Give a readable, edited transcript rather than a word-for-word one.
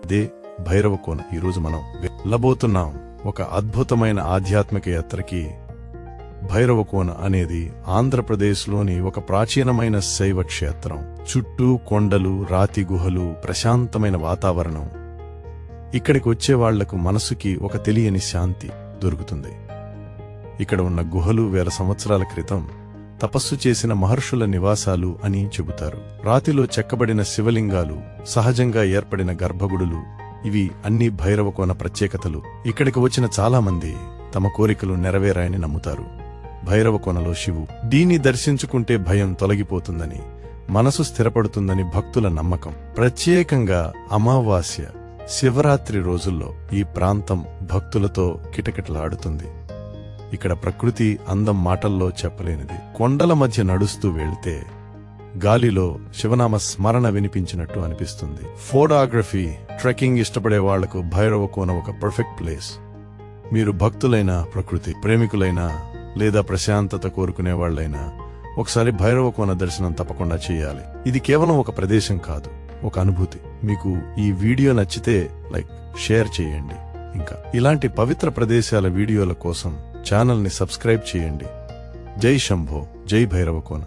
They Bhairavakona. ఈరోజు మనం వెళ్ళబోతున్నాం ఒక అద్భుతమైన ఆధ్యాత్మిక యాత్రకి. భైరవకోన అనేది ఆంధ్రప్రదేశ్లోని ఒక ప్రాచీనమైన శైవ క్షేత్రం. చుట్టూ కొండలు, రాతి గుహలు, ప్రశాంతమైన వాతావరణం. ఇక్కడికి వచ్చేవాళ్లకు మనసుకి ఒక తెలియని శాంతి దొరుకుతుంది. ఇక్కడ ఉన్న గుహలు వేల సంవత్సరాల క్రితం తపస్సు చేసిన మహర్షుల నివాసాలు అని చెబుతారు. రాతిలో చెక్కబడిన శివలింగాలు, సహజంగా ఏర్పడిన గర్భగుడులు, ఇవి అన్ని భైరవకోన ప్రత్యేకతలు. ఇక్కడికి వచ్చిన చాలామంది తమ కోరికలు నెరవేరాయని నమ్ముతారు. భైరవకోనలో శివు దీన్ని దర్శించుకుంటే భయం తొలగిపోతుందని, మనసు స్థిరపడుతుందని భక్తుల నమ్మకం. ప్రత్యేకంగా అమావాస్య, శివరాత్రి రోజుల్లో ఈ ప్రాంతం భక్తులతో కిటకిటలాడుతుంది. ఇక్కడ ప్రకృతి అందం మాటల్లో చెప్పలేనిది. కొండల మధ్య నడుస్తూ వెళ్తే గాలిలో శివనామ స్మరణ వినిపించినట్టు అనిపిస్తుంది. ఫోటోగ్రఫీ, ట్రెక్కింగ్ ఇష్టపడే వాళ్లకు భైరవకోన ఒక పర్ఫెక్ట్ ప్లేస్. మీరు భక్తులైనా, ప్రకృతి ప్రేమికులైనా, లేదా ప్రశాంతత కోరుకునేవాళ్లైనా ఒకసారి భైరవకోన దర్శనం తప్పకుండా చేయాలి. ఇది కేవలం ఒక ప్రదేశం కాదు, ఒక అనుభూతి. మీకు ఈ వీడియో నచ్చితే లైక్, షేర్ చేయండి. ఇంకా ఇలాంటి పవిత్ర ప్రదేశాల వీడియోల కోసం ఛానల్ని సబ్స్క్రైబ్ చేయండి. జై శంభో, జై భైరవకోన.